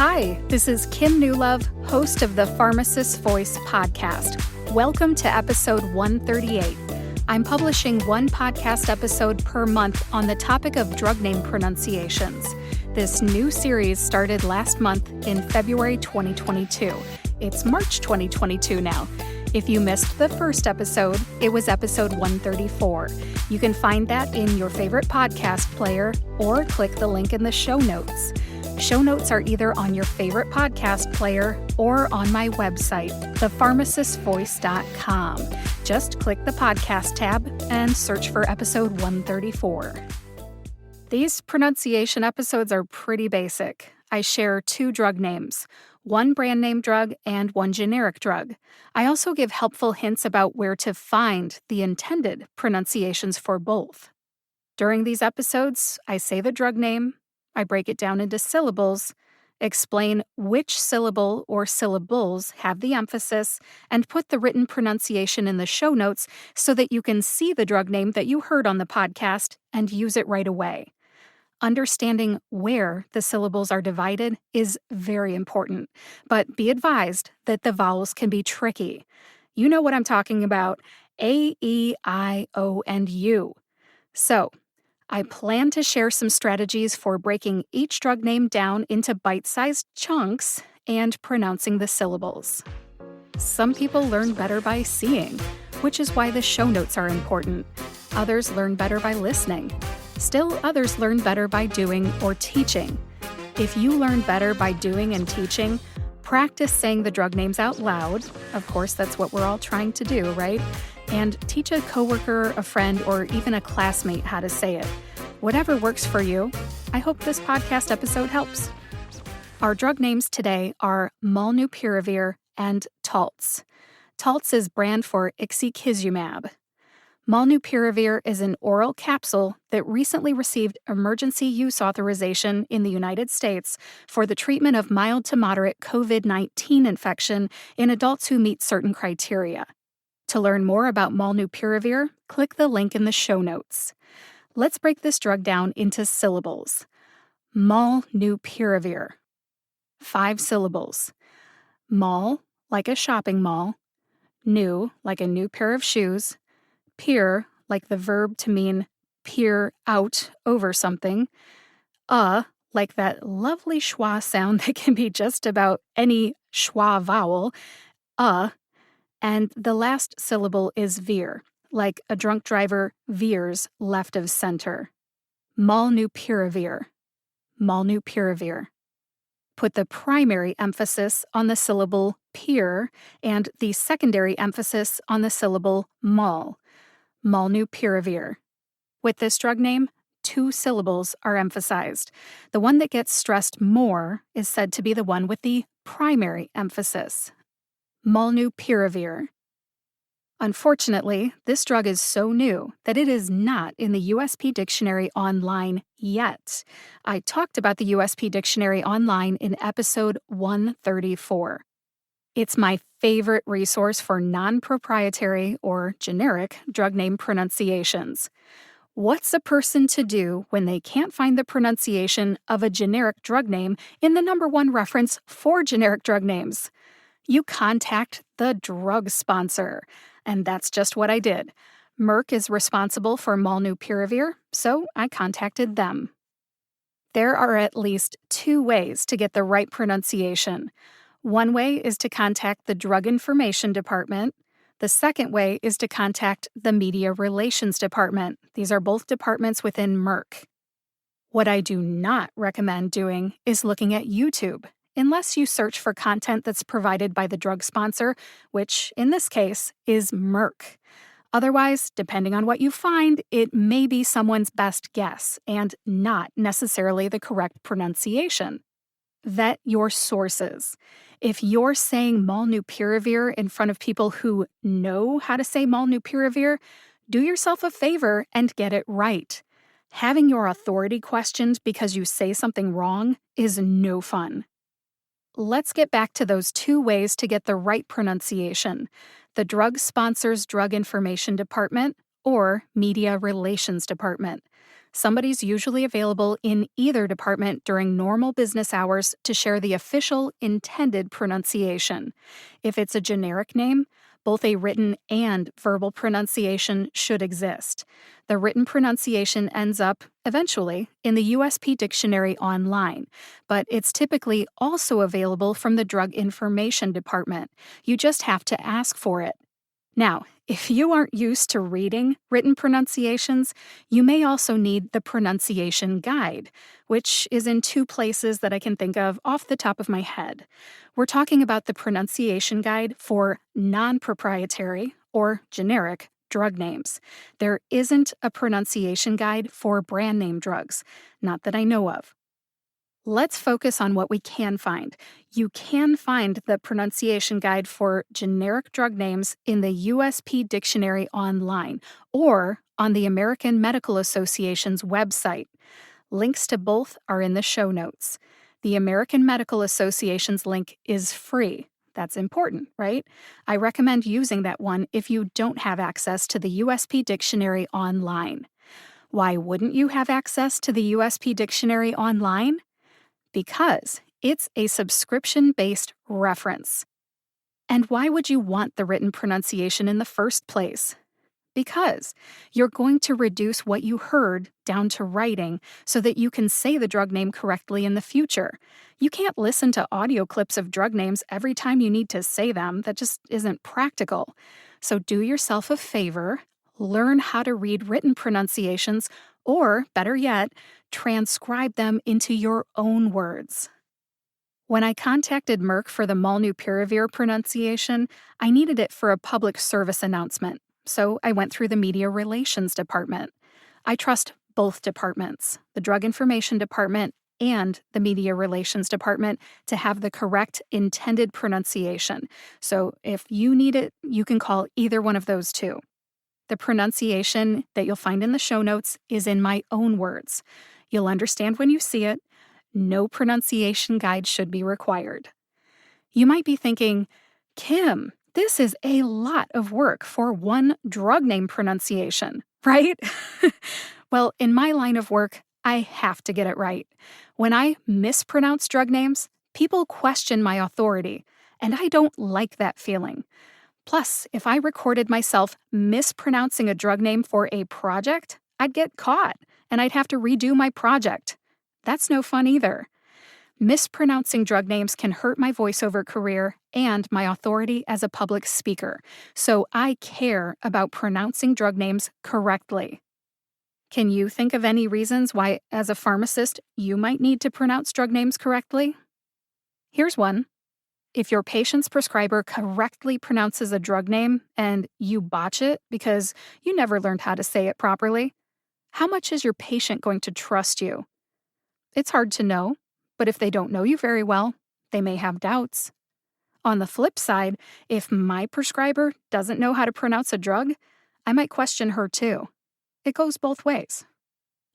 Hi, this is Kim Newlove, host of the Pharmacist Voice podcast. Welcome to episode 138. I'm publishing one podcast episode per month on the topic of drug name pronunciations. This new series started last month in February 2022. It's March 2022 now. If you missed the first episode, it was episode 134. You can find that in your favorite podcast player or click the link in the show notes. Show notes are either on your favorite podcast player or on my website, thepharmacistvoice.com. Just click the podcast tab and search for episode 134. These pronunciation episodes are pretty basic. I share two drug names, one brand name drug and one generic drug. I also give helpful hints about where to find the intended pronunciations for both. During these episodes, I say the drug name, I break it down into syllables, explain which syllable or syllables have the emphasis, and put the written pronunciation in the show notes so that you can see the drug name that you heard on the podcast and use it right away. Understanding where the syllables are divided is very important, but be advised that the vowels can be tricky. You know what I'm talking about, A, E, I, O, and U. So, I plan to share some strategies for breaking each drug name down into bite-sized chunks and pronouncing the syllables. Some people learn better by seeing, which is why the show notes are important. Others learn better by listening. Still, others learn better by doing or teaching. If you learn better by doing and teaching, practice saying the drug names out loud. Of course, that's what we're all trying to do, right? And teach a coworker, a friend, or even a classmate how to say it. Whatever works for you. I hope this podcast episode helps. Our drug names today are Molnupiravir and Taltz. Taltz is brand for ixekizumab. Molnupiravir is an oral capsule that recently received emergency use authorization in the United States for the treatment of mild to moderate COVID-19 infection in adults who meet certain criteria. To learn more about Molnupiravir, click the link in the show notes. Let's break this drug down into syllables. Molnupiravir. 5 syllables. Mall, like a shopping mall. New, like a new pair of shoes. Peer, like the verb to mean peer out over something. Like that lovely schwa sound that can be just about any schwa vowel. And the last syllable is veer, like a drunk driver veers left of center. Molnupiravir. Molnupiravir. Put the primary emphasis on the syllable peer and the secondary emphasis on the syllable mol. Molnupiravir. With this drug name, 2 syllables are emphasized. The one that gets stressed more is said to be the one with the primary emphasis. Molnupiravir. Unfortunately, this drug is so new that it is not in the USP Dictionary Online yet. I talked about the USP Dictionary Online in episode 134. It's my favorite resource for non-proprietary or generic drug name pronunciations. What's a person to do when they can't find the pronunciation of a generic drug name in the #1 reference for generic drug names? You contact the drug sponsor. And that's just what I did. Merck is responsible for Molnupiravir, so I contacted them. There are at least 2 ways to get the right pronunciation. One way is to contact the Drug Information Department. The second way is to contact the Media Relations Department. These are both departments within Merck. What I do not recommend doing is looking at YouTube, unless you search for content that's provided by the drug sponsor, which, in this case, is Merck. Otherwise, depending on what you find, it may be someone's best guess and not necessarily the correct pronunciation. Vet your sources. If you're saying Molnupiravir in front of people who know how to say Molnupiravir, do yourself a favor and get it right. Having your authority questioned because you say something wrong is no fun. Let's get back to those 2 ways to get the right pronunciation: the drug sponsor's Drug Information Department or Media Relations Department. Somebody's usually available in either department during normal business hours to share the official intended pronunciation. If it's a generic name, both a written and verbal pronunciation should exist. The written pronunciation ends up, eventually, in the USP Dictionary Online, but it's typically also available from the Drug Information Department. You just have to ask for it. Now, if you aren't used to reading written pronunciations, you may also need the pronunciation guide, which is in two places that I can think of off the top of my head. We're talking about the pronunciation guide for non-proprietary or generic drug names. There isn't a pronunciation guide for brand name drugs, not that I know of. Let's focus on what we can find. You can find the pronunciation guide for generic drug names in the USP Dictionary Online or on the American Medical Association's website. Links to both are in the show notes. The American Medical Association's link is free. That's important, right? I recommend using that one if you don't have access to the USP Dictionary Online. Why wouldn't you have access to the USP Dictionary Online? Because it's a subscription-based reference. And why would you want the written pronunciation in the first place? Because you're going to reduce what you heard down to writing so that you can say the drug name correctly in the future. You can't listen to audio clips of drug names every time you need to say them. That just isn't practical. So do yourself a favor, learn how to read written pronunciations, or, better yet, transcribe them into your own words. When I contacted Merck for the Molnupiravir pronunciation, I needed it for a public service announcement, so I went through the Media Relations Department. I trust both departments, the Drug Information Department and the Media Relations Department, to have the correct intended pronunciation. So if you need it, you can call either one of those two. The pronunciation that you'll find in the show notes is in my own words. You'll understand when you see it. No pronunciation guide should be required. You might be thinking, Kim, this is a lot of work for one drug name pronunciation, right? Well, in my line of work, I have to get it right. When I mispronounce drug names, people question my authority, and I don't like that feeling. Plus, if I recorded myself mispronouncing a drug name for a project, I'd get caught, and I'd have to redo my project. That's no fun either. Mispronouncing drug names can hurt my voiceover career and my authority as a public speaker, so I care about pronouncing drug names correctly. Can you think of any reasons why, as a pharmacist, you might need to pronounce drug names correctly? Here's one. If your patient's prescriber correctly pronounces a drug name and you botch it because you never learned how to say it properly, how much is your patient going to trust you? It's hard to know, but if they don't know you very well, they may have doubts. On the flip side, if my prescriber doesn't know how to pronounce a drug, I might question her too. It goes both ways.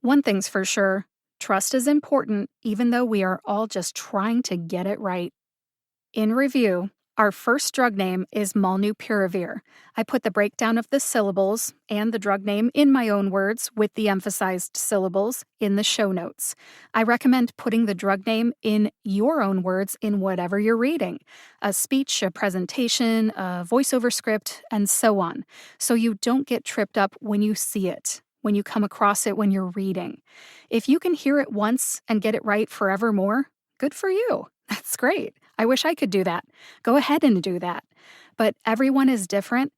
One thing's for sure, trust is important even though we are all just trying to get it right. In review, our first drug name is Molnupiravir. I put the breakdown of the syllables and the drug name in my own words with the emphasized syllables in the show notes. I recommend putting the drug name in your own words in whatever you're reading, a speech, a presentation, a voiceover script, and so on, so you don't get tripped up when you see it, when you come across it when you're reading. If you can hear it once and get it right forevermore, good for you. That's great. I wish I could do that. Go ahead and do that. But everyone is different.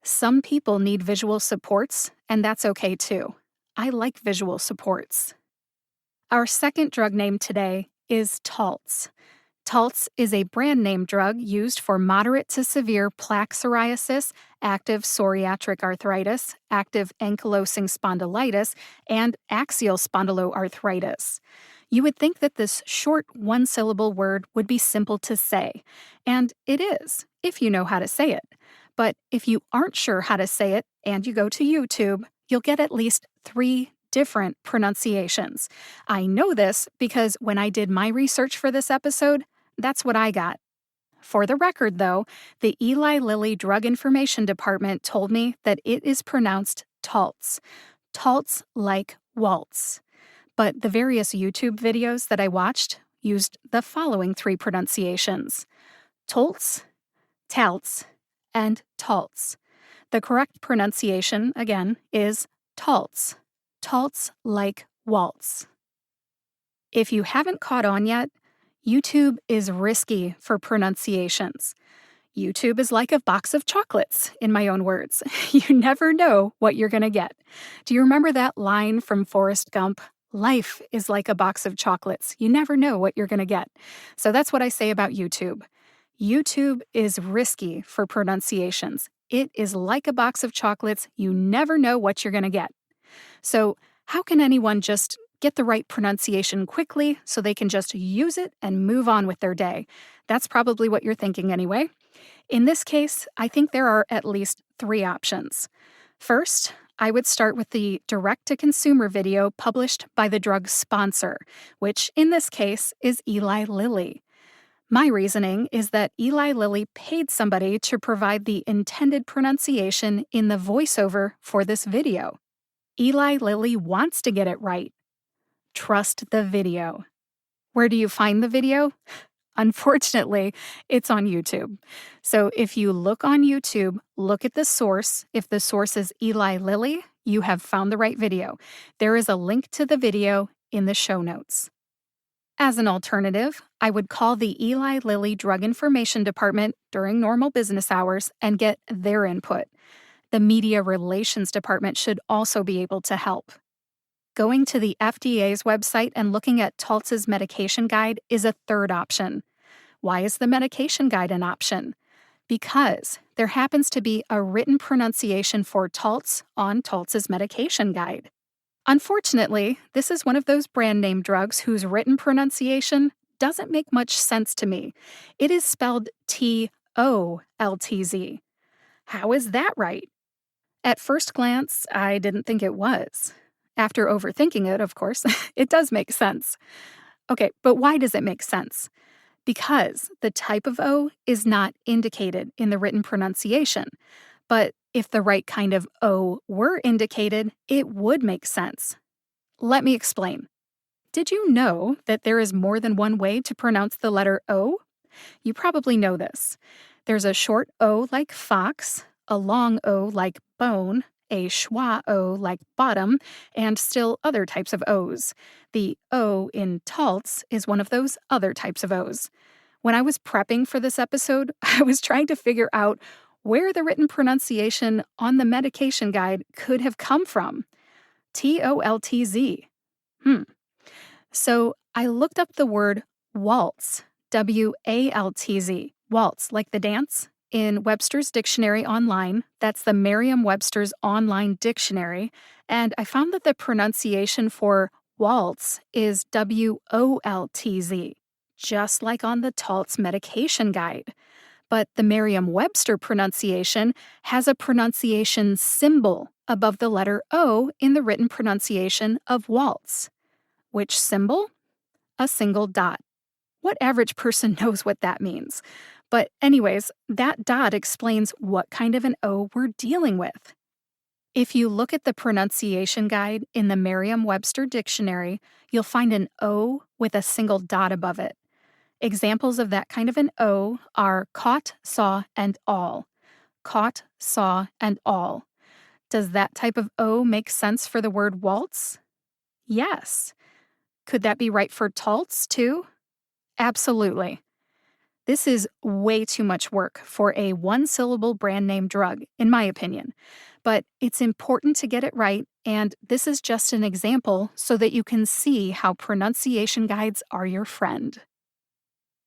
Some people need visual supports, and that's okay too. I like visual supports. Our second drug name today is Taltz. Taltz is a brand name drug used for moderate to severe plaque psoriasis, active psoriatic arthritis, active ankylosing spondylitis, and axial spondyloarthritis. You would think that this short one-syllable word would be simple to say, and it is, if you know how to say it. But if you aren't sure how to say it and you go to YouTube, you'll get at least 3 different pronunciations. I know this because when I did my research for this episode, that's what I got. For the record, though, the Eli Lilly Drug Information Department told me that it is pronounced Taltz. Taltz like Waltz. But the various YouTube videos that I watched used the following three pronunciations: Taltz, Taltz, and Taltz. The correct pronunciation, again, is Taltz. Taltz like waltz. If you haven't caught on yet, YouTube is risky for pronunciations. YouTube is like a box of chocolates, in my own words. You never know what you're going to get. Do you remember that line from Forrest Gump? Life is like a box of chocolates. You never know what you're going to get. So that's what I say about YouTube. YouTube is risky for pronunciations. It is like a box of chocolates. You never know what you're going to get. So how can anyone just get the right pronunciation quickly so they can just use it and move on with their day? That's probably what you're thinking anyway. In this case, I think there are at least three options. First, I would start with the direct-to-consumer video published by the drug sponsor, which in this case is Eli Lilly. My reasoning is that Eli Lilly paid somebody to provide the intended pronunciation in the voiceover for this video. Eli Lilly wants to get it right. Trust the video. Where do you find the video? Unfortunately, it's on YouTube. So if you look on YouTube, look at the source. If the source is Eli Lilly, you have found the right video. There is a link to the video in the show notes. As an alternative, I would call the Eli Lilly Drug Information Department during normal business hours and get their input. The Media Relations Department should also be able to help. Going to the FDA's website and looking at Taltz's medication guide is a third option. Why is the medication guide an option? Because there happens to be a written pronunciation for Taltz on Taltz's medication guide. Unfortunately, this is one of those brand name drugs whose written pronunciation doesn't make much sense to me. It is spelled T-O-L-T-Z. How is that right? At first glance, I didn't think it was. After overthinking it, of course, it does make sense. Okay, but why does it make sense? Because the type of O is not indicated in the written pronunciation. But if the right kind of O were indicated, it would make sense. Let me explain. Did you know that there is more than one way to pronounce the letter O? You probably know this. There's a short O like fox, a long O like bone, a schwa O like bottom, and still other types of O's. The O in Taltz is one of those other types of O's. When I was prepping for this episode, I was trying to figure out where the written pronunciation on the medication guide could have come from. T-O-L-T-Z. So I looked up the word waltz, W-A-L-T-Z, waltz, like the dance, in Webster's Dictionary Online. That's the Merriam-Webster's online dictionary. And I found that the pronunciation for waltz is W-O-L-T-Z, just like on the Taltz medication guide. But the Merriam-Webster pronunciation has a pronunciation symbol above the letter O in the written pronunciation of waltz. Which symbol? A single dot. What average person knows what that means? But anyways, that dot explains what kind of an O we're dealing with. If you look at the pronunciation guide in the Merriam-Webster dictionary, you'll find an O with a single dot above it. Examples of that kind of an O are caught, saw, and all. Caught, saw, and all. Does that type of O make sense for the word waltz? Yes. Could that be right for Taltz, too? Absolutely. This is way too much work for a one-syllable brand name drug, in my opinion. But it's important to get it right, and this is just an example so that you can see how pronunciation guides are your friend.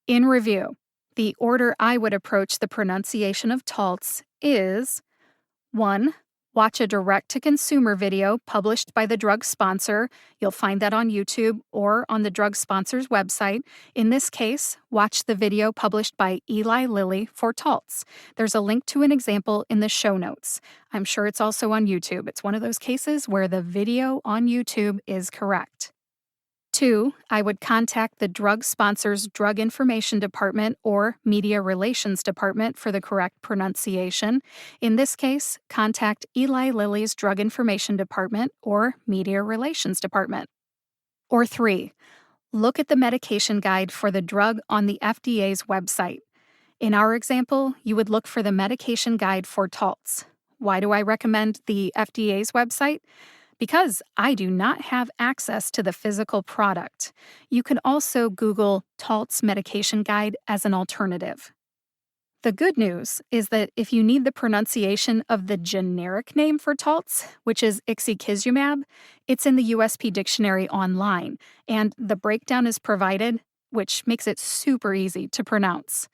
In review, the order I would approach the pronunciation of Taltz is 1. Watch a direct-to-consumer video published by the drug sponsor. You'll find that on YouTube or on the drug sponsor's website. In this case, watch the video published by Eli Lilly for Taltz. There's a link to an example in the show notes. I'm sure it's also on YouTube. It's one of those cases where the video on YouTube is correct. 2. I would contact the drug sponsor's Drug Information Department or Media Relations Department for the correct pronunciation. In this case, contact Eli Lilly's Drug Information Department or Media Relations Department. Or 3. Look at the medication guide for the drug on the FDA's website. In our example, you would look for the medication guide for Taltz. Why do I recommend the FDA's website? Because I do not have access to the physical product. You can also Google Taltz medication guide as an alternative. The good news is that if you need the pronunciation of the generic name for Taltz, which is ixekizumab, it's in the USP Dictionary Online, and the breakdown is provided, which makes it super easy to pronounce.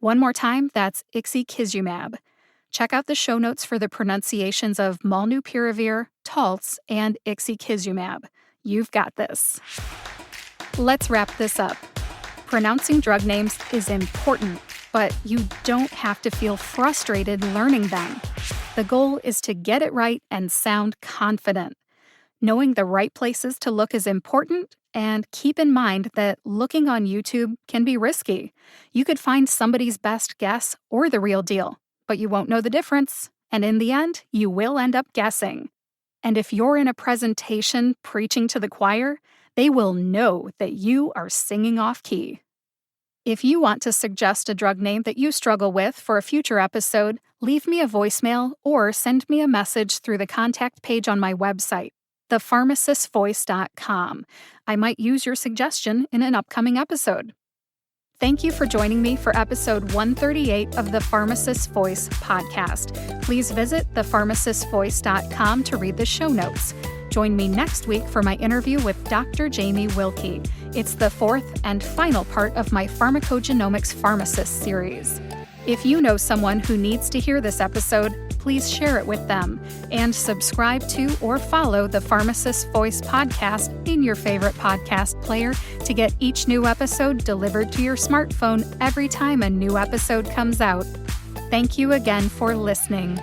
One more time, that's ixekizumab. Check out the show notes for the pronunciations of Molnupiravir, Taltz, and ixekizumab. You've got this. Let's wrap this up. Pronouncing drug names is important, but you don't have to feel frustrated learning them. The goal is to get it right and sound confident. Knowing the right places to look is important, and keep in mind that looking on YouTube can be risky. You could find somebody's best guess or the real deal, but you won't know the difference, and in the end, you will end up guessing. And if you're in a presentation preaching to the choir, they will know that you are singing off key. If you want to suggest a drug name that you struggle with for a future episode, leave me a voicemail or send me a message through the contact page on my website, thepharmacistvoice.com. I might use your suggestion in an upcoming episode. Thank you for joining me for episode 138 of the Pharmacist's Voice podcast. Please visit thepharmacistvoice.com to read the show notes. Join me next week for my interview with Dr. Jamie Wilkie. It's the fourth and final part of my Pharmacogenomics Pharmacist series. If you know someone who needs to hear this episode, please share it with them and subscribe to or follow the Pharmacist's Voice podcast in your favorite podcast player to get each new episode delivered to your smartphone every time a new episode comes out. Thank you again for listening.